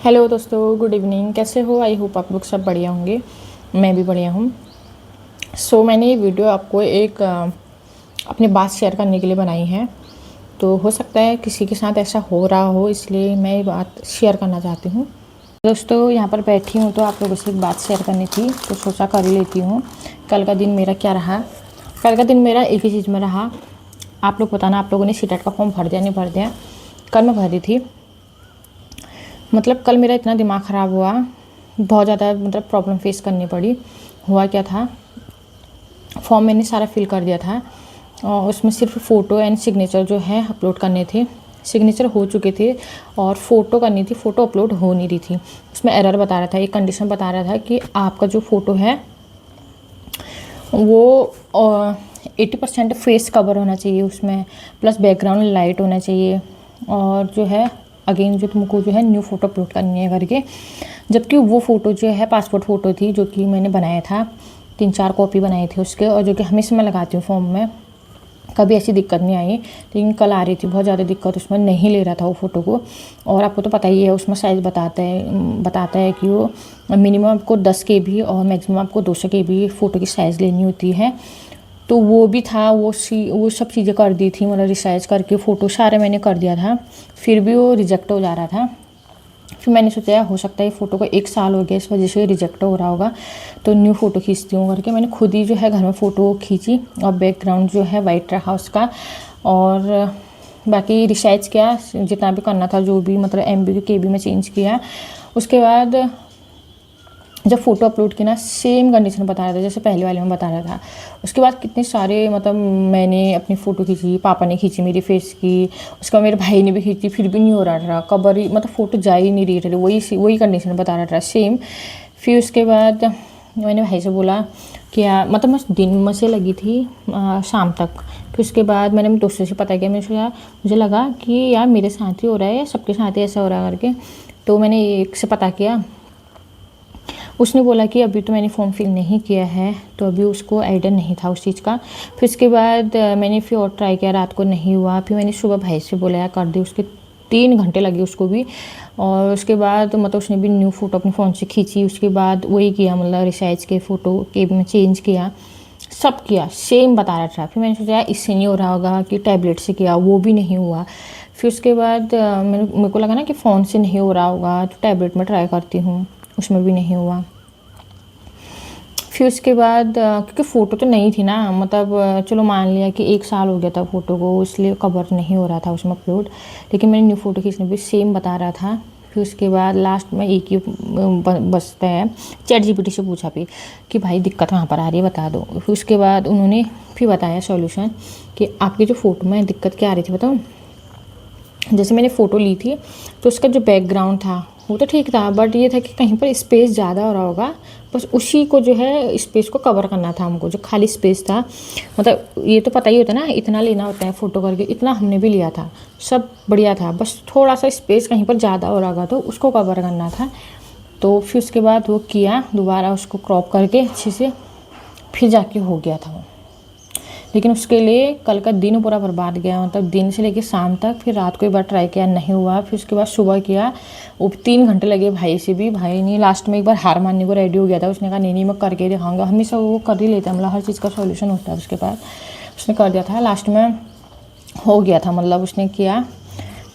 Hello दोस्तों, good evening. कैसे हो? आई होप आप लोग सब बढ़िया होंगे। मैं भी बढ़िया हूँ। मैंने ये वीडियो आपको एक अपनी बात शेयर करने के लिए बनाई है। तो हो सकता है किसी के साथ ऐसा हो रहा हो, इसलिए मैं ये बात शेयर करना चाहती हूँ। दोस्तों, यहाँ पर बैठी हूँ तो आप लोगों से एक बात शेयर करनी थी, तो सोचा कर ही लेती हूँ। कल का दिन मेरा क्या रहा? कल का दिन मेरा एक ही चीज़ में रहा। आप लोग बताना, आप लोगों ने सीटेट का फॉर्म भर दिया नहीं भर दिया? कल मैं भरी थी। मतलब कल मेरा इतना दिमाग ख़राब हुआ, बहुत ज़्यादा मतलब प्रॉब्लम फेस करनी पड़ी। हुआ क्या था, फॉर्म मैंने सारा फिल कर दिया था और उसमें सिर्फ फ़ोटो एंड सिग्नेचर जो है अपलोड करने थे। सिग्नेचर हो चुके थे और फ़ोटो करनी थी, फ़ोटो अपलोड हो नहीं रही थी। उसमें एरर बता रहा था, एक कंडीशन बता रहा था कि आपका जो फ़ोटो है वो 80% फेस कवर होना चाहिए उसमें, प्लस बैकग्राउंड लाइट होना चाहिए, और जो है अगेन जो तुमको जो है न्यू फ़ोटो अपलोड करनी है करके। जबकि वो फ़ोटो जो है पासपोर्ट फ़ोटो थी, जो कि मैंने बनाया था, 3-4 कॉपी बनाई थी उसके, और जो कि हमेशा मैं लगाती हूँ फॉर्म में, कभी ऐसी दिक्कत नहीं आई। लेकिन कल आ रही थी बहुत ज़्यादा दिक्कत, उसमें नहीं ले रहा था वो फ़ोटो को। और आपको तो पता ही है उसमें साइज़ बताता है कि वो मिनिमम आपको 10 KB और मैक्सिमम आपको 200 KB फ़ोटो की साइज़ लेनी होती है। तो वो भी था, वो सब चीज़ें कर दी थी, मतलब रिसाइज़ करके फ़ोटो सारे मैंने कर दिया था, फिर भी वो रिजेक्ट हो जा रहा था। फिर मैंने सोचा हो सकता है फ़ोटो को 1 साल हो गया, इस वजह से रिजेक्ट हो रहा होगा, तो न्यू फ़ोटो खींचती हूँ करके मैंने खुद ही जो है घर में फ़ोटो खींची। और बैकग्राउंड जो है वाइट रहा उसका, और बाकी रिसाइज किया जितना भी करना था, जो भी मतलब MB KB में चेंज किया। उसके बाद जब फ़ोटो अपलोड की ना, सेम कंडीशन बता रहा था जैसे पहले वाले में बता रहा था। उसके बाद कितने सारे मतलब मैंने अपनी फ़ोटो खींची, पापा ने खींची मेरी फेस की, उसके बाद मेरे भाई ने भी खींची, फिर भी नहीं हो रहा था कवर ही, मतलब फ़ोटो जा ही नहीं रही थी, वही कंडीशन बता रहा था सेम। फिर उसके बाद मैंने भाई से बोला कि यार, मतलब मैं दिन में से लगी थी शाम तक। फिर उसके बाद मैंने अपने दोस्तों से पता किया, मुझे लगा कि यार मेरे साथ ही हो रहा है, सबके साथ ही ऐसा हो रहा है करके। तो मैंने एक से पता किया, उसने बोला कि अभी तो मैंने फॉर्म फिल नहीं किया है, तो अभी उसको आइडिया नहीं था उस चीज़ का। फिर उसके बाद मैंने फिर और ट्राई किया, रात को नहीं हुआ। फिर मैंने सुबह भाई से बोला यार कर दी, उसके 3 घंटे लगे उसको भी। और उसके बाद मतलब उसने भी न्यू फ़ोटो अपने फ़ोन से खींची, उसके बाद वही किया, मतलब रिसाइज के फ़ोटो के में चेंज किया, सब किया, सेम बता रहा था। फिर मैंने सोचा इससे नहीं हो रहा होगा कि टैबलेट से किया, वो भी नहीं हुआ। फिर उसके बाद मेरे को लगा ना कि फ़ोन से नहीं हो रहा होगा, तो टैबलेट में ट्राई करती हूँ, उसमें भी नहीं हुआ। फिर उसके बाद क्योंकि फ़ोटो तो नहीं थी ना, मतलब चलो मान लिया कि 1 साल हो गया था फ़ोटो को, इसलिए कवर नहीं हो रहा था उसमें अपलोड, लेकिन मैंने न्यू फ़ोटो खींचने भी सेम बता रहा था। फिर उसके बाद लास्ट में एक ही बचता है, ChatGPT से पूछा भी कि भाई दिक्कत कहाँ पर आ रही है बता दो। फिर उसके बाद उन्होंने फिर बताया सॉल्यूशन कि आपकी जो फ़ोटो में दिक्कत क्या आ रही थी बताओ। जैसे मैंने फ़ोटो ली थी तो उसका जो बैकग्राउंड था वो तो ठीक था, बट ये था कि कहीं पर स्पेस ज़्यादा हो रहा होगा, बस उसी को जो है स्पेस को कवर करना था हमको, जो खाली स्पेस था। मतलब ये तो पता ही होता है ना, इतना लेना होता है फ़ोटो करके, इतना हमने भी लिया था, सब बढ़िया था, बस थोड़ा सा स्पेस कहीं पर ज़्यादा हो रहा होगा तो उसको कवर करना था। तो फिर उसके बाद वो किया, दोबारा उसको क्रॉप करके अच्छे से, फिर जाके हो गया था वो। लेकिन उसके लिए कल का दिन पूरा बर्बाद गया, मतलब दिन से लेकर शाम तक। फिर रात को एक बार ट्राई किया, नहीं हुआ। फिर उसके बाद सुबह किया, वो 3 घंटे लगे भाई से भी, भाई नहीं, लास्ट में एक बार हार मानने को रेडी हो गया था। उसने कहा नहीं मैं करके दिखाऊंगा, हमेशा वो कर ही लेता है, मतलब हर चीज़ का सॉल्यूशन होता है उसके पास। उसने कर दिया था, लास्ट में हो गया था, मतलब उसने किया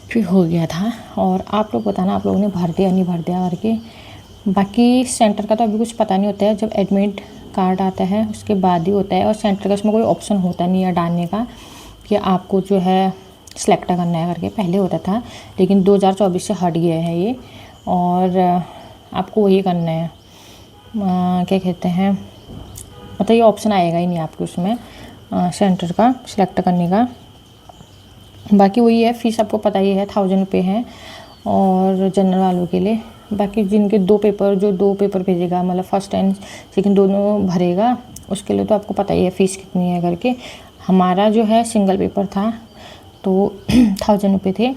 फिर हो गया था। और आप लोग बताना, आप लोगों ने भर दिया नहीं भर दिया करके। बाकी सेंटर का तो अभी कुछ पता नहीं होता है, जब एडमिट कार्ड आता है उसके बाद ही होता है। और सेंटर का इसमें कोई ऑप्शन होता नहीं है डालने का कि आपको जो है सिलेक्ट करना है करके, पहले होता था, लेकिन 2024 से हट गया है ये। और आपको वही करना है, क्या कहते हैं, मतलब ये ऑप्शन आएगा ही नहीं आपके उसमें सेंटर का सिलेक्ट करने का। बाकी वही है, फ़ीस आपको पता ही है 1000 रुपये है और जनरल वालों के लिए। बाकी जिनके 2 पेपर भेजेगा, मतलब फर्स्ट एंड सेकंड दोनों भरेगा, उसके लिए तो आपको पता ही है फ़ीस कितनी है करके। हमारा जो है सिंगल पेपर था तो 1000 रुपये थे।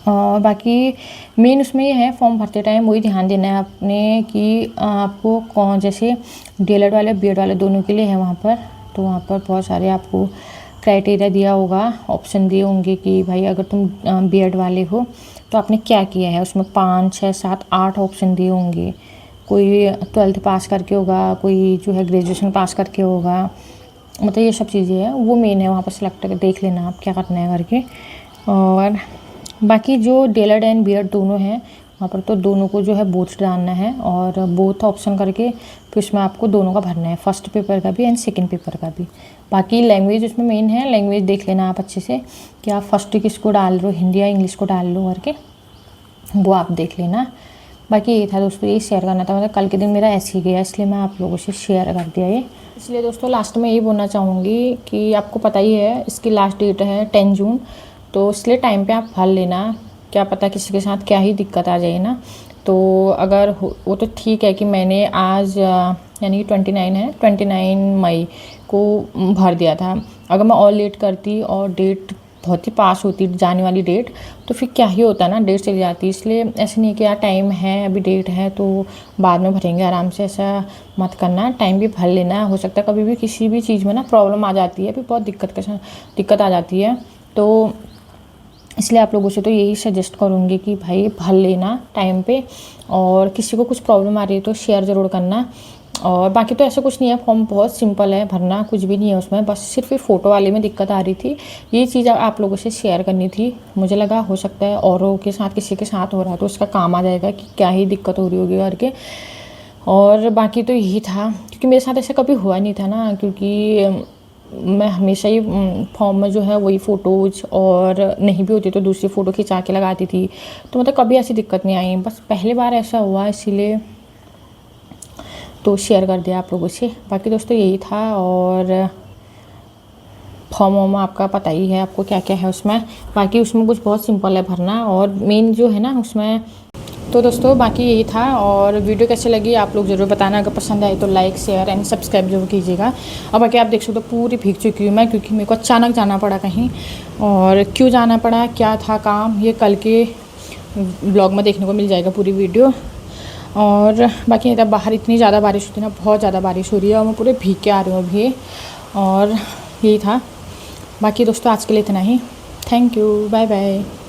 और बाकी मेन उसमें ये है, फॉर्म भरते टाइम वही ध्यान देना है आपने कि आपको कौन, जैसे DLED वाले BED वाले दोनों के लिए है वहाँ पर, तो वहाँ पर बहुत सारे आपको क्राइटेरिया दिया होगा, ऑप्शन दिए होंगे कि भाई अगर तुम BED वाले हो तो आपने क्या किया है। उसमें 5, 6, 7, 8 ऑप्शन दिए होंगे। कोई 12th पास करके होगा, कोई जो है ग्रेजुएशन पास करके होगा, मतलब ये सब चीज़ें हैं, वो मेन है। वहाँ पर सेलेक्ट करके देख लेना आप क्या करना है करके। और बाकी जो डीएलएड एंड बीएड दोनों हैं वहाँ पर, तो दोनों को जो है बोथ डालना है और बोथ ऑप्शन करके फिर उसमें आपको दोनों का भरना है, फर्स्ट पेपर का भी एंड सेकंड पेपर का भी। बाकी लैंग्वेज उसमें मेन है, लैंग्वेज देख लेना आप अच्छे से कि आप फर्स्ट किसको डाल रहे हो, हिंदी या इंग्लिश को डाल लो करके, वो आप देख लेना। बाकी ये था दोस्तों, ये शेयर करना था। मतलब कल के दिन मेरा ऐसे ही गया, इसलिए मैं आप लोगों से शेयर कर दिया ये। इसलिए दोस्तों लास्ट में यही बोलना चाहूँगी कि आपको पता ही है इसकी लास्ट डेट है 10 जून, तो इसलिए टाइम पे आप भर लेना। क्या पता किसी के साथ क्या ही दिक्कत आ जाए ना। तो अगर वो तो ठीक है कि मैंने आज यानी 29 है, 29 मई को भर दिया था। अगर मैं और लेट करती और डेट बहुत ही पास होती जाने वाली डेट, तो फिर क्या ही होता ना, डेट चली जाती। इसलिए ऐसे नहीं कि यार टाइम है, अभी डेट है तो बाद में भरेंगे आराम से, ऐसा मत करना। टाइम भी भर लेना। हो सकता है कभी भी किसी भी चीज़ में ना प्रॉब्लम आ जाती है, फिर बहुत दिक्कत आ जाती है। तो इसलिए आप लोगों से तो यही सजेस्ट करूँगी कि भाई भर लेना टाइम पे। और किसी को कुछ प्रॉब्लम आ रही है तो शेयर ज़रूर करना। और बाकी तो ऐसा कुछ नहीं है, फॉर्म बहुत सिंपल है भरना, कुछ भी नहीं है उसमें, बस सिर्फ ये फ़ोटो वाले में दिक्कत आ रही थी। ये चीज़ आप लोगों से शेयर करनी थी। मुझे लगा हो सकता है औरों के साथ किसी के साथ हो रहा है तो उसका काम आ जाएगा कि क्या ही दिक्कत हो रही होगी करके। और बाकी तो यही था, क्योंकि मेरे साथ ऐसा कभी हुआ नहीं था ना, क्योंकि मैं हमेशा ही फॉर्म में जो है वही फ़ोटोज़, और नहीं भी होती तो दूसरी फ़ोटो खिंचा के लगाती थी। तो मतलब कभी ऐसी दिक्कत नहीं आई, बस पहली बार ऐसा हुआ, इसीलिए तो शेयर कर दिया आप लोगों से। बाकी दोस्तों यही था। और फॉर्म वॉर्म आपका पता ही है आपको क्या क्या है उसमें। बाकी उसमें कुछ बहुत सिंपल है भरना, और मेन जो है ना उसमें। तो दोस्तों बाकी यही था। और वीडियो कैसे लगी आप लोग ज़रूर बताना। अगर पसंद आए तो लाइक, शेयर एंड सब्सक्राइब जरूर कीजिएगा। और बाकी आप देख सकते हो पूरी भीग चुकी हूँ मैं, क्योंकि मेरे को अचानक जाना पड़ा कहीं। और क्यों जाना पड़ा, क्या था काम, ये कल के ब्लॉग में देखने को मिल जाएगा पूरी वीडियो। और बाकी नहीं था, बाहर इतनी ज़्यादा बारिश होती है ना, बहुत ज़्यादा बारिश हो रही है और मैं पूरे भीग के आ रही हूँ अभी। और यही था। बाकी दोस्तों आज के लिए इतना ही। Thank you, bye bye.